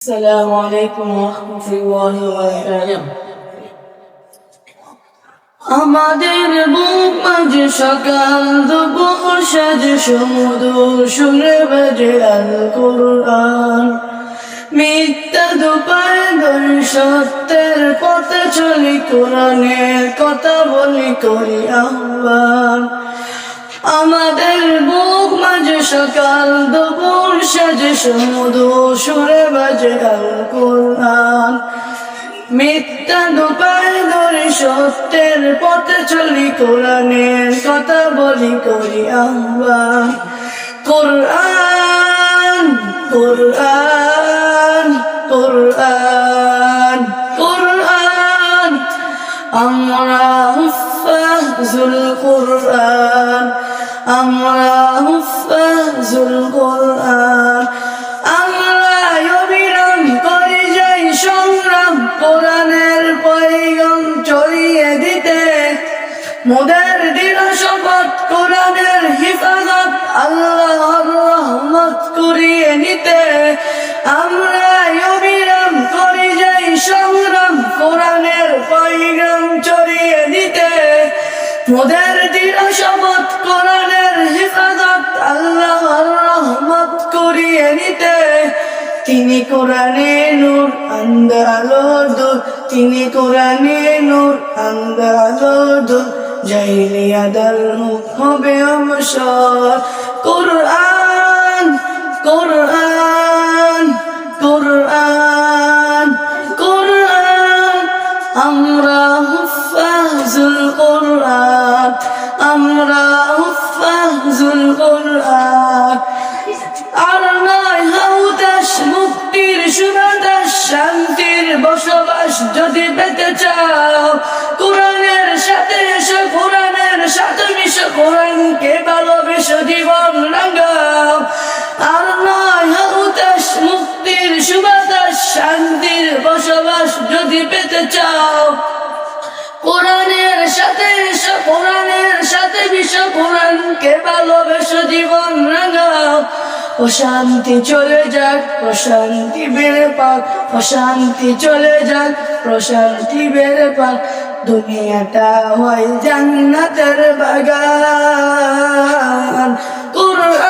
السلام عليكم ورحمة الله وبركاته আমাদের বুক মাঝে সকাল দুপুর সাজে সমুদর সুরে বাজে আল কুরআন মিথ্যা দুপায় ধরে সত্যের পথে চলি কোরআনের কথা বলি করি আহ্বান আমাদের বুক মাঝে সকাল দুপুর সাজে সমুদর সুরে বাজে আল কুরআন মিথ্যা দুপায় ধরে সত্যের পথে চলি কোরআনের কথা বলি করি আহ্বান কোরআন কোরআন কোরআন কোরআন আমরা হুফাজুল কোরআন আমরা হুফাজুল কোরআন আমরা অবিরাম করে যাই সংগ্রাম কোরআনের পয়গাম ছড়িয়ে দিতে মোদের দৃঢ় শপথ কোরআনের হিফাজত আল্লাহর রহমত করিয়ে নিতে আমরা অবিরাম করে যাই সংগ্রাম কোরআনের পয়গাম ছড়িয়ে দিতে মোদের দৃঢ় শপথ কোরআনের হিফাজত আল্লাহর রহমত করিয়ে নিতে তিনি কোরআনে নূর আন্ধার আলো দূর তিনি কোরআনে নূর আন্ধার আলো দূর জাহিলিয়াতের মুখ হবে অবসর কোরআন কোরআন কোরআন কোরআন আমরা হুফাজুল কোরআন আমরা হুফাজুল কোরআন আর নয় হাউতাস মুক্তির সুবাতাস শান্তির বসবাস যদি পেতে চাও কোরআনের সাথে এসো কোরআনের সাথে মিশো কোরআনকে ভালোবেসো জীবন রাঙাও আর নয় হাউতাস মুক্তির সুবাতাস শান্তির বসবাস যদি পেতে চাও কোরআনের সাথে এসো কোরআনের সাথে মিশো কোরআনকে ভালোবেসো জীবন রাঙাও অশান্তি চলে যাক প্রশান্তি বেড়ে পাক অশান্তি চলে যাক প্রশান্তি বেড়ে পাক দুনিয়াটা হয় জান্নাতের বাগান কোরআন